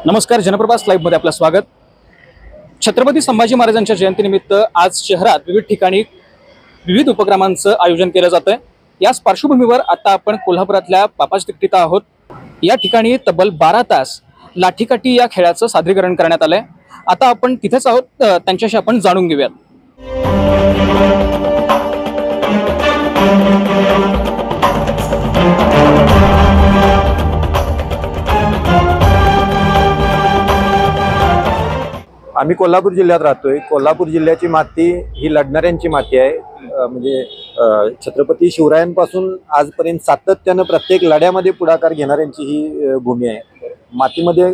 नमस्कार, जनप्रभास लाईव्ह मध्ये आपलं स्वागत। छत्रपती संभाजी महाराजांच्या जयंतीनिमित्त आज शहरात विविध ठिकाणी विविध उपक्रमांचं आयोजन केलं जातंय। याच पार्श्वभूमीवर आता आपण कोल्हापुरातल्या बापाज तिकटीत आहोत। या ठिकाणी तब्बल 12 तास लाठीकाठी या खेळाचं सादरीकरण करण्यात आलंय। आता आपण तिथेच आहोत, त्यांच्याशी आपण जाणून घेऊयात। आम्ही कोल्हापूर जिल्ह्यात राहतोय। कोल्हापूर जिल्ह्याची माती ही लढणाऱ्यांची माती आहे। म्हणजे छत्रपती शिवरायांपासून आजपर्यंत सातत्यानं प्रत्येक लढ्यामध्ये पुढाकार घेणाऱ्यांची ही भूमी आहे। मातीमध्ये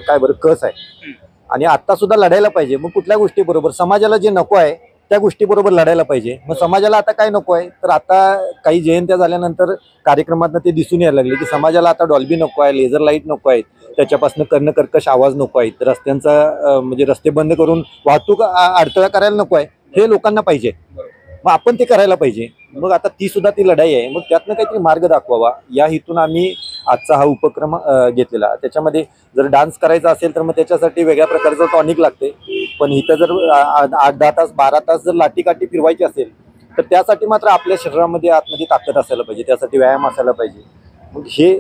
काय बरं कस आहे आणि आता सुद्धा लढायला पाहिजे। मग कुठल्या गोष्टी बरोबर समाजाला जे नको आहे त्या गोष्टी बरोबर लढायला पाहिजे। मग समाजाला आता काय नको आहे, तर आता काही जयंत्या झाल्यानंतर कार्यक्रमातनं ते दिसून यायला लागले की समाजाला आता डॉल्बी नको आहे, लेझर लाईट नको आहे, त्याच्यापासून कर्णकर्कश आवाज नको आहे, रस्त्यांचा म्हणजे रस्ते बंद करून वाहतूक अडथळा करायला नको आहे, हे लोकांना पाहिजे। मग आपण ते करायला पाहिजे। मग आता ती सुद्धा ती लढाई आहे। मग त्यातनं काहीतरी मार्ग दाखवावा या हेतून आम्ही आजचा हा उपक्रम घेतलेला। त्याच्यामध्ये जर डान्स करायचा असेल तर मग त्याच्यासाठी वेगळ्या प्रकारचं टॉनिक लागते, पण इथं जर 8-10 तास 12 तास जर लाठीकाठी फिरवायची असेल तर त्यासाठी मात्र आपल्या शरीरामध्ये आतमध्ये ताकद असायला पाहिजे, त्यासाठी व्यायाम असायला पाहिजे। मग हे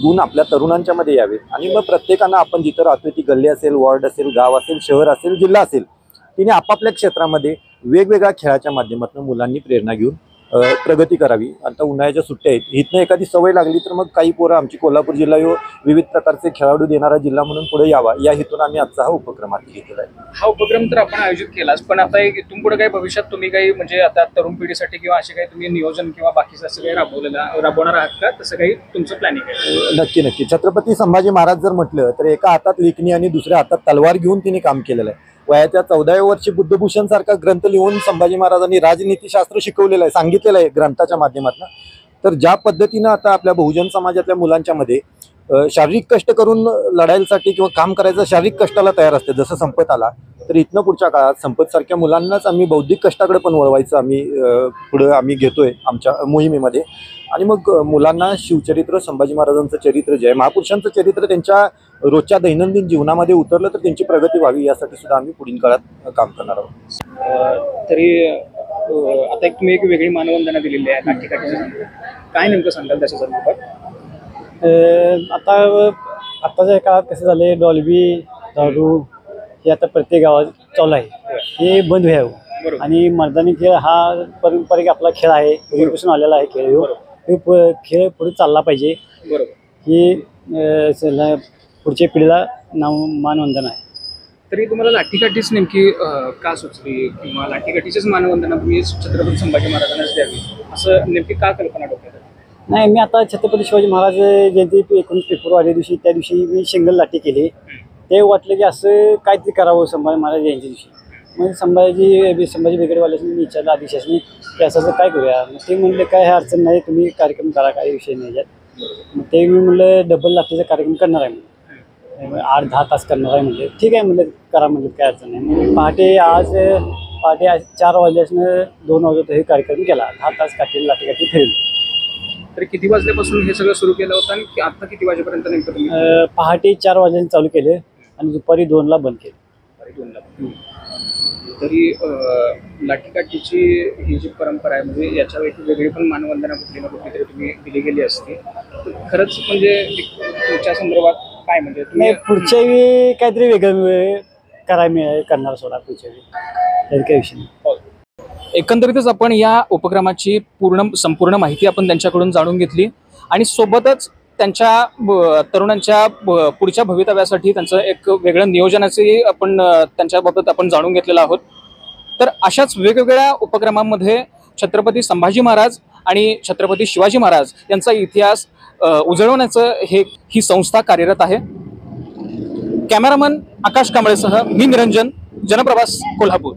गुण आपल्या तरुणांच्या मध्ये यावेत आणि मग प्रत्येकानं आपण जिथं राहतोय ती गल्ली असेल, वॉर्ड असेल, गाव असेल, शहर असेल, जिल्हा असेल, तिने आपापल्या क्षेत्रामध्ये वेगवेगळ्या खेळाच्या माध्यमातून मुलांनी प्रेरणा घेऊन प्रगती करावी। आता उन्हाळ्याच्या सुट्ट्या आहेत, इथनं एखादी सवय लागली तर मग काही पोरं आमची कोल्हापूर जिल्हा विविध प्रकारचे खेळाडू देणारा जिल्हा म्हणून पुढे यावा या हेतून आम्ही आजचा हा उपक्रम हाती घेतलेला आहे। हा उपक्रम तर आपण आयोजित केलाच, पण आता इथून पुढे काही भविष्यात तुम्ही काही म्हणजे आता तरुण पिढीसाठी किंवा असे काही तुम्ही नियोजन किंवा बाकीचं असं काही राबवणार आहात का? तसं काही तुमचं प्लॅनिंग आहे? नक्की। छत्रपती संभाजी महाराज जर म्हटलं तर एका हातात लेखणी आणि दुसऱ्या हातात तलवार घेऊन तिने काम केलेलं आहे। वयाच्या 14व्या वर्षी बुद्धभूषण सारखा ग्रंथ लिहून संभाजी महाराजांनी राजनीतीशास्त्र शिकवलेलं आहे, सांगितलेलं आहे ग्रंथाच्या माध्यमातून। तर ज्या पद्धतीनं आता आपल्या बहुजन समाजातल्या मुलांच्या मध्ये शारीरिक कष्ट करून लढायसाठी किंवा काम करायचं शारीरिक कष्टाला तयार असते, जसं संपत आला तर इथनं पुढच्या काळात संपत सारख्या मुलांनाच आम्ही बौद्धिक कष्टाकडे पण वळवायचं आम्ही पुढे आम्ही घेतोय आमच्या मोहिमेमध्ये। आणि मग मुलांना शिवचरित्र, संभाजी महाराजांचं चरित्र, जय महापुरुषांचं चरित्र त्यांच्या रोजच्या दैनंदिन जीवनामध्ये उतरलं तर त्यांची प्रगती व्हावी यासाठी सुद्धा आम्ही पुढील काळात काम करणार आहोत। तरी आता तुम्ही एक वेगळी मानवंदना दिलेली आहे लाठीकाठीचं, काय नेमकं सांगाल त्याच्या संदर्भात? आताच्या काळात कसं झाले, डॉल्बी, दारू हे आता प्रत्येक गावात चालू आहे, हे बंद व्हावं। आणि मैदानी खेळ हा पारंपरिक आपला खेळ आहे, पूर्वीपासून आलेला आहे खेळ। खेळ पुढे चालला पाहिजे, बरोबर, ही पुढच्या पिढीला मानवंदना आहे। तरी तुम्हाला लाठीकाठीच नेमकी का सुचली किंवा लाठीकाठीचीच मानवंदना तुम्ही छत्रपती संभाजी महाराजांनाच द्यावी असं नेमकी का कल्पना डोक्यात? नाही, मी आता छत्रपती शिवाजी महाराज जयंती 19 फेब्रुवारी दिवशी त्या दिवशी मी सिंगल लाठी केली। ते वाटलं की असं काहीतरी करावं संभाजी महाराज जयंती दिवशी। मग संभाजी ब्रिगेडवाल्याशी मी विचारलं आदिशासनी की असं काय करूया। मग ते म्हणले काय अडचण नाही, तुम्ही कार्यक्रम करा, काही विषय नाही याच्यात। मग ते मी म्हणलं डबल लाठीचा कार्यक्रम करणार आहे, म्हणलं 8-10 तास करणार आहे, म्हणले ठीक आहे, म्हणलं करा, म्हणलं काय अडचण नाही। मग पहाटे 4 वाजल्यापासून 2 वाजता हे कार्यक्रम केला, 10 तास लाठीकाठी फिरली। तरी किती वाजल्यापासून हे सगळं सुरू केलं होतं आणि आता किती वाजेपर्यंत नेमकं तुम्ही? पहाटे 4 वाजल्याने चालू केले आणि दुपारी 2ला बंद केले। तरी लाठीकाठीची ही जी परंपरा आहे म्हणजे याच्या वेगळी पण मानवंदना कुठली ना कुठली तरी तुम्ही दिली गेली असते, खरंच म्हणजे तुमच्या संदर्भात काय म्हणजे नाही, पुढच्या वेळी काहीतरी वेगळं करणार सोडा, पुढच्या वेळी त्यात काही विषय नाही। एकंदरीतच आपण या उपक्रमाची संपूर्ण माहिती आपण त्यांच्याकडून जाणून घेतली आणि सोबतच त्यांच्या तरुणांच्या पुढच्या भवितव्यासाठी त्यांचं एक वेगळं नियोजनाचे आपण त्यांच्याबाबत आपण जाणून घेतलेलं आहोत। तर अशाच वेगवेगळ्या उपक्रमांमध्ये छत्रपती संभाजी महाराज आणि छत्रपती शिवाजी महाराज यांचा इतिहास उजळवण्याचं ही संस्था कार्यरत आहे। कॅमेरामन आकाश कांबळेसह मी निरंजन, जनप्रभास, कोल्हापूर।